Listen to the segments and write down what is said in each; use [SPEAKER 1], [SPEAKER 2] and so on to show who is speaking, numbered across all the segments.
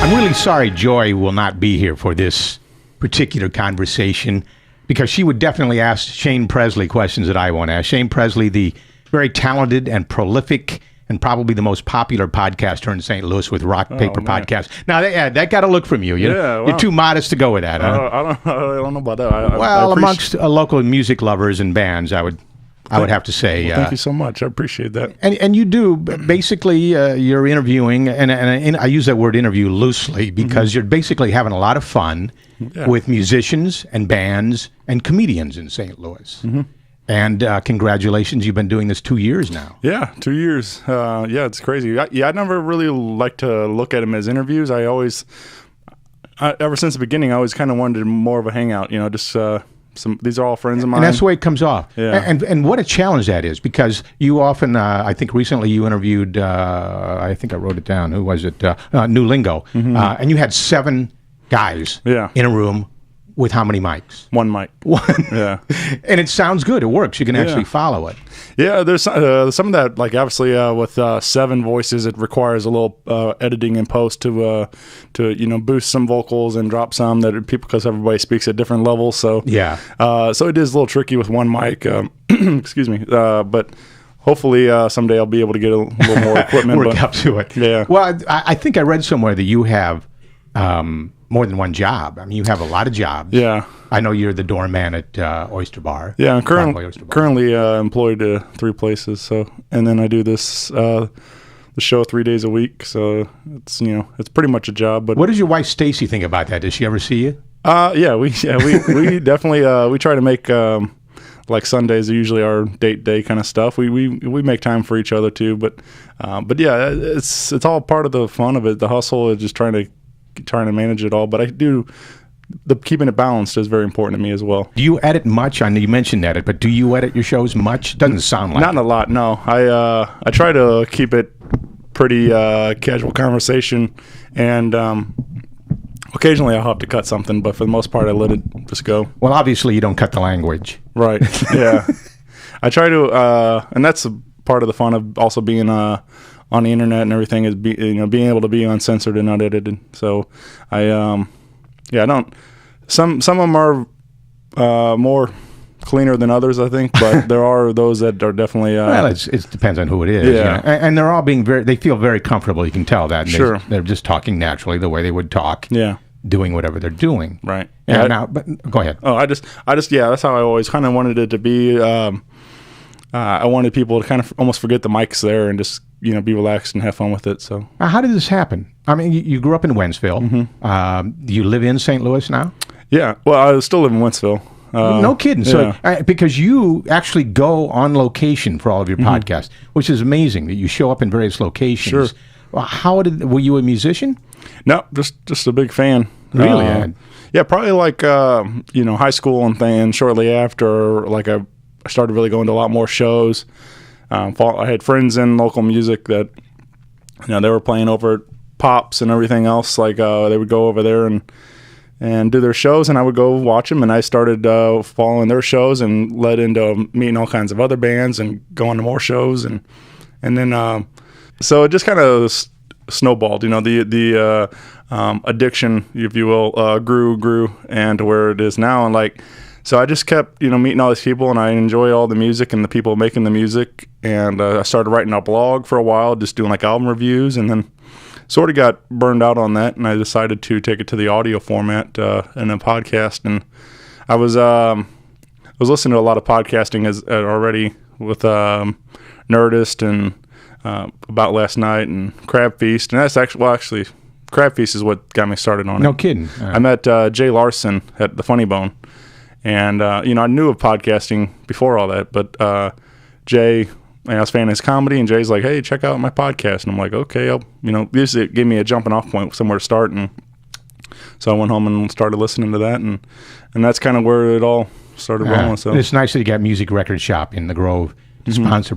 [SPEAKER 1] I'm really sorry Joy will not be here for this particular conversation because she would definitely ask Shane Presley questions that I want to ask. Shane Presley, the very talented and prolific and probably the most popular podcaster in St. Louis with Rock Paper Podcast. Now, that got a look from you. You're too modest to go with that, huh?
[SPEAKER 2] I don't know about that.
[SPEAKER 1] I amongst local music lovers and bands, I would have to say.
[SPEAKER 2] Thank you so much. I appreciate that.
[SPEAKER 1] And you do. Basically, you're interviewing, and I use that word interview loosely because you're basically having a lot of fun with musicians and bands and comedians in St. Louis. And congratulations, you've been doing this 2 years now.
[SPEAKER 2] Yeah, 2 years. It's crazy. I never really liked to look at them as interviews. Ever since the beginning, I always kind of wanted more of a hangout, just... these are all friends of mine.
[SPEAKER 1] And that's the way it comes off.
[SPEAKER 2] Yeah.
[SPEAKER 1] And what a challenge that is, because you often, I think recently you interviewed, I think I wrote it down, who was it? New Lingo. And you had 7 guys in a room with how many mics?
[SPEAKER 2] One mic.
[SPEAKER 1] One.
[SPEAKER 2] Yeah.
[SPEAKER 1] And it sounds good. It works. You can actually follow it.
[SPEAKER 2] Yeah, there's some of that, like obviously with 7 voices, it requires a little editing and post to boost some vocals and drop some because everybody speaks at different levels. So so it is a little tricky with one mic. Excuse me, but hopefully someday I'll be able to get a little more equipment.
[SPEAKER 1] Work up to it.
[SPEAKER 2] Yeah.
[SPEAKER 1] Well, I think I read somewhere that you have more than one job. I mean, you have a lot of jobs.
[SPEAKER 2] Yeah.
[SPEAKER 1] I know you're the doorman at Oyster Bar.
[SPEAKER 2] Yeah, I'm currently employed 3 places. So, and then I do this the show 3 days a week. So it's it's pretty much a job. But
[SPEAKER 1] what does your wife Stacy think about that? Does she ever see you?
[SPEAKER 2] We definitely we try to make like Sundays are usually our date day kind of stuff. We make time for each other too. But yeah, it's all part of the fun of it. The hustle is just trying to manage it all. But I do. Keeping it balanced is very important to me as well.
[SPEAKER 1] Do you edit much? I know you mentioned edit, but do you edit your shows much? Doesn't sound like
[SPEAKER 2] not a lot. No, I try to keep it pretty casual conversation, and occasionally I'll have to cut something, but for the most part I let it just go.
[SPEAKER 1] Well, obviously you don't cut the language,
[SPEAKER 2] right? Yeah, I try to, and that's a part of the fun of also being on the internet and everything is being able to be uncensored and not edited. So I don't. Some of them are more cleaner than others, I think, but there are those that are definitely.
[SPEAKER 1] Well, it depends on who it is.
[SPEAKER 2] Yeah,
[SPEAKER 1] and they're all being they feel very comfortable. You can tell that. And
[SPEAKER 2] sure,
[SPEAKER 1] they're just talking naturally the way they would talk.
[SPEAKER 2] Yeah,
[SPEAKER 1] doing whatever they're doing.
[SPEAKER 2] Right.
[SPEAKER 1] Yeah. But go ahead.
[SPEAKER 2] Oh, I just that's how I always kind of wanted it to be. I wanted people to kind of almost forget the mic's there and just be relaxed and have fun with it. So
[SPEAKER 1] how did this happen? I mean, you grew up in Wentzville. Do you live in St. Louis now?
[SPEAKER 2] Yeah. Well, I still live in Wentzville.
[SPEAKER 1] No kidding. So because you actually go on location for all of your podcasts, which is amazing that you show up in various locations.
[SPEAKER 2] Sure.
[SPEAKER 1] Well, were you a musician?
[SPEAKER 2] No, just a big fan.
[SPEAKER 1] Really?
[SPEAKER 2] Yeah, probably like high school and then shortly after, like I started really going to a lot more shows. I had friends in local music that they were playing over at Pops and everything else. Like they would go over there and do their shows, and I would go watch them. And I started following their shows and led into meeting all kinds of other bands and going to more shows, and then so it just kind of snowballed. The addiction, if you will, grew, and to where it is now. And so I just kept meeting all these people, and I enjoy all the music and the people making the music. And I started writing a blog for a while, just doing like album reviews, and then sort of got burned out on that, and I decided to take it to the audio format in a podcast. And I was listening to a lot of podcasting already with Nerdist and About Last Night and Crab Feast, and that's actually Crab Feast is what got me started on it.
[SPEAKER 1] No kidding.
[SPEAKER 2] I met Jay Larson at the Funny Bone, and I knew of podcasting before all that, but Jay. And I was a fan of his comedy, and Jay's like, "Hey, check out my podcast." And I'm like, "Okay, this gave me a jumping off point, somewhere to start." And so I went home and started listening to that, and that's kind of where it all started rolling. So
[SPEAKER 1] it's nice that you got Music Record Shop in the Grove,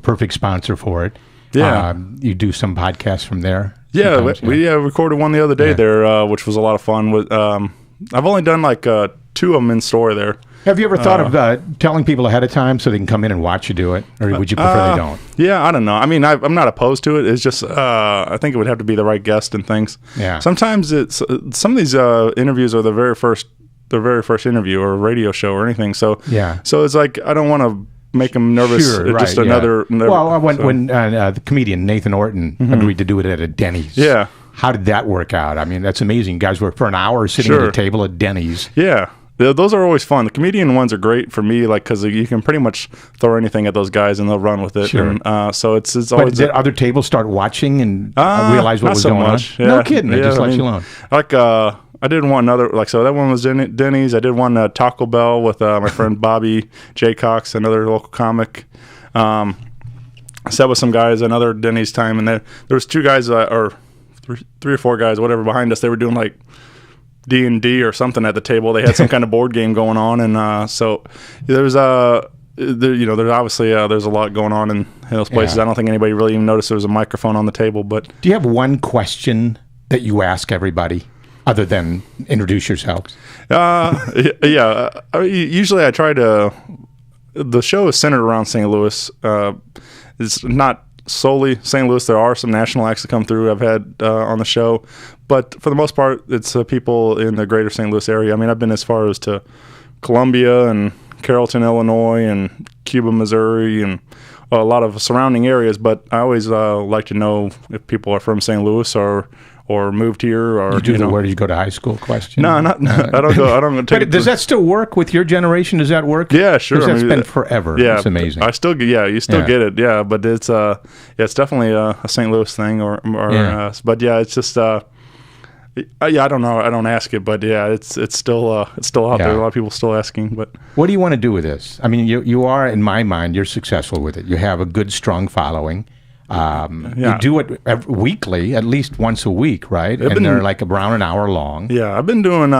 [SPEAKER 1] perfect sponsor for it.
[SPEAKER 2] Yeah,
[SPEAKER 1] you do some podcasts from there.
[SPEAKER 2] Yeah, we recorded one the other day there, which was a lot of fun. With I've only done like 2 of them in store there.
[SPEAKER 1] Have you ever thought of telling people ahead of time so they can come in and watch you do it, or would you prefer they don't?
[SPEAKER 2] Yeah, I don't know. I mean, I'm not opposed to it. It's just I think it would have to be the right guest and things.
[SPEAKER 1] Yeah.
[SPEAKER 2] Sometimes some of these interviews are the very first interview or radio show or anything. So
[SPEAKER 1] yeah.
[SPEAKER 2] So it's like I don't want to make them nervous.
[SPEAKER 1] Sure, right,
[SPEAKER 2] just another.
[SPEAKER 1] Well, when the comedian Nathan Orton agreed to do it at a Denny's.
[SPEAKER 2] Yeah.
[SPEAKER 1] How did that work out? I mean, that's amazing. You guys were for an hour sitting at a table at Denny's.
[SPEAKER 2] Yeah. Those are always fun. The comedian ones are great for me, like because you can pretty much throw anything at those guys and they'll run with it.
[SPEAKER 1] Sure.
[SPEAKER 2] And, so it's always.
[SPEAKER 1] But did other tables start watching and realize what was going on?
[SPEAKER 2] Yeah.
[SPEAKER 1] No kidding. They just left you alone.
[SPEAKER 2] Like I did one so that one was Denny's. I did one Taco Bell with my friend Bobby J. Cox, another local comic. I sat with some guys another Denny's time, and there was two guys or three or four guys, whatever, behind us. They were doing like D&D or something at the table. They had some kind of board game going on, and so there's there's obviously there's a lot going on in those places.
[SPEAKER 1] Yeah.
[SPEAKER 2] I don't think anybody really even noticed there was a microphone on the table. But
[SPEAKER 1] do you have one question that you ask everybody other than introduce yourselves?
[SPEAKER 2] Yeah. Usually I try to. The show is centered around St. Louis. It's not solely St. Louis. There are some national acts that come through I've had on the show, but for the most part, it's people in the greater St. Louis area. I mean, I've been as far as to Columbia and Carrollton, Illinois, and Cuba, Missouri, and a lot of surrounding areas. But I always like to know if people are from St. Louis or moved here, or
[SPEAKER 1] where do you go to high school question?
[SPEAKER 2] No, I don't go. I don't take.
[SPEAKER 1] But does that still work with your generation? Does that work?
[SPEAKER 2] Yeah, sure.
[SPEAKER 1] Because that's been forever.
[SPEAKER 2] Yeah,
[SPEAKER 1] it's amazing.
[SPEAKER 2] You still get it. Yeah, but it's it's definitely a St. Louis thing, but yeah, it's just I don't know. I don't ask it, but yeah, it's still out there. A lot of people still asking. But
[SPEAKER 1] what do you want to do with this? I mean, you are, in my mind, you're successful with it. You have a good, strong following. You do it weekly, at least once a week, right? They're like around an hour long.
[SPEAKER 2] Yeah, I've been doing.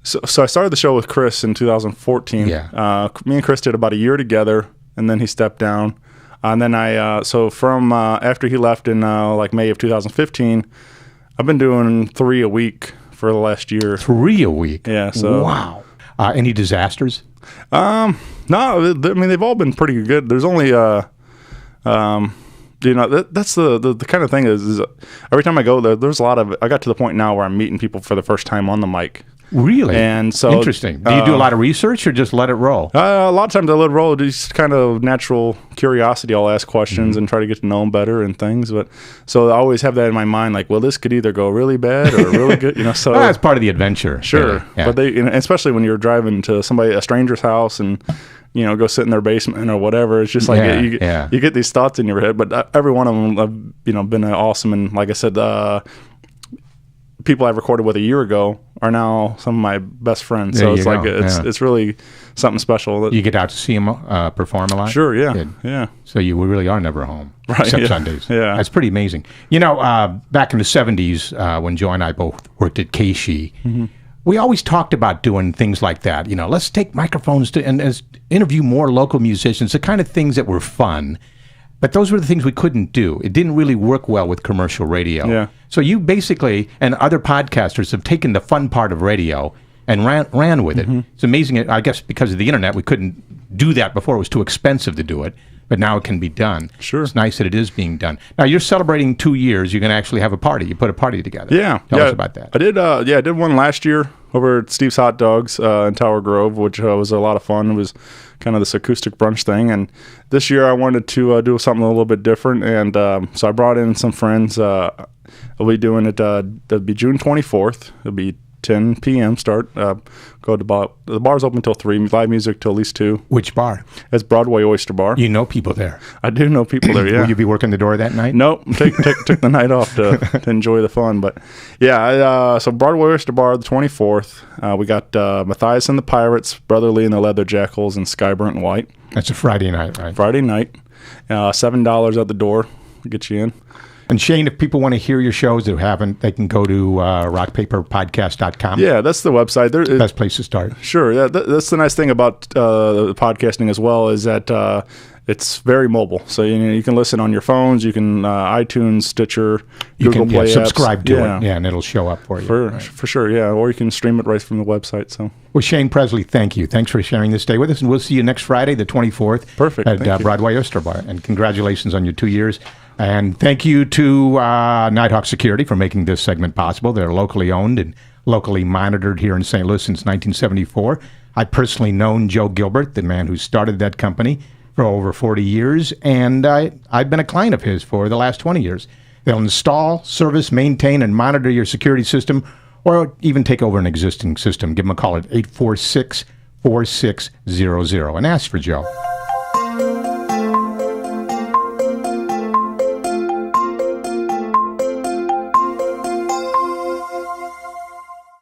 [SPEAKER 2] So I started the show with Chris in 2014.
[SPEAKER 1] Yeah.
[SPEAKER 2] Me and Chris did about a year together, and then he stepped down. And then so from after he left in like May of 2015, I've been doing 3 a week for the last year. 3 a week? Yeah. So
[SPEAKER 1] wow. Any disasters?
[SPEAKER 2] No. I mean, they've all been pretty good. There's only that's the kind of thing is every time I go there, there's a lot of. I got to the point now where I'm meeting people for the first time on the mic.
[SPEAKER 1] Really?
[SPEAKER 2] And so
[SPEAKER 1] interesting. Do you do a lot of research or just let it roll?
[SPEAKER 2] A lot of times I let it roll. Just kind of natural curiosity. I'll ask questions and try to get to know them better and things. But so I always have that in my mind, like, well, this could either go really bad or really good. So
[SPEAKER 1] that's part of the adventure.
[SPEAKER 2] Sure. Yeah. But especially when you're driving to a stranger's house and go sit in their basement or whatever. It's just like you get these thoughts in your head. But every one of them have been awesome. And like I said, people I recorded with a year ago are now some of my best friends. So it's like it's really something special.
[SPEAKER 1] You get out to see them perform a lot?
[SPEAKER 2] Sure, yeah.
[SPEAKER 1] Good.
[SPEAKER 2] Yeah.
[SPEAKER 1] So you really are never home,
[SPEAKER 2] right,
[SPEAKER 1] except Sundays.
[SPEAKER 2] Yeah.
[SPEAKER 1] That's pretty amazing. Back in the 70s, when Joe and I both worked at KSHE, we always talked about doing things like that. Let's take microphones and interview more local musicians, the kind of things that were fun. But those were the things we couldn't do. It didn't really work well with commercial radio.
[SPEAKER 2] Yeah.
[SPEAKER 1] So you basically, and other podcasters, have taken the fun part of radio and ran with it. It's amazing. I guess because of the internet, we couldn't do that before. It was too expensive to do it. But now it can be done.
[SPEAKER 2] Sure.
[SPEAKER 1] It's nice that it is being done. Now, you're celebrating 2 years. You're going to actually have a party. You put a party together.
[SPEAKER 2] Yeah.
[SPEAKER 1] Tell us about that.
[SPEAKER 2] I did. I did one last year over at Steve's Hot Dogs in Tower Grove, which was a lot of fun. It was kind of this acoustic brunch thing. And this year I wanted to do something a little bit different. And so I brought in some friends. I'll be doing it. It'll be June 24th. It'll be 10 p.m. start. Go to the bar's open until 3. Live music till at least 2.
[SPEAKER 1] Which bar?
[SPEAKER 2] It's Broadway Oyster Bar.
[SPEAKER 1] You know people there.
[SPEAKER 2] I do know people there. Yeah.
[SPEAKER 1] Will you be working the door that night?
[SPEAKER 2] Nope. Took the night off to enjoy the fun. But yeah. So Broadway Oyster Bar, the 24th. We got Matthias and the Pirates, Brotherly and the Leather Jackals, and Skyburnt and White.
[SPEAKER 1] That's a Friday night, right?
[SPEAKER 2] Friday night. $7 at the door. Get you in.
[SPEAKER 1] And Shane, if people want to hear your shows that haven't, they can go to rockpaperpodcast.com.
[SPEAKER 2] Yeah, that's the website.
[SPEAKER 1] Best place to start.
[SPEAKER 2] Sure. Yeah, that's the nice thing about podcasting as well is that it's very mobile. So you can listen on your phones. You can iTunes, Stitcher, Google Play apps.
[SPEAKER 1] Subscribe to it, and it'll show up for you.
[SPEAKER 2] For sure, yeah. Or you can stream it right from the website. So,
[SPEAKER 1] well, Shane Presley, thank you. Thanks for sharing this day with us, and we'll see you next Friday, the 24th,
[SPEAKER 2] perfect,
[SPEAKER 1] at Broadway Oyster Bar. And congratulations on your 2 years. And thank you to Nighthawk Security for making this segment possible. They're locally owned and locally monitored here in St. Louis since 1974. I've personally known Joe Gilbert, the man who started that company, for over 40 years, and I've been a client of his for the last 20 years. They'll install, service, maintain, and monitor your security system, or even take over an existing system. Give them a call at 846-4600 and ask for Joe.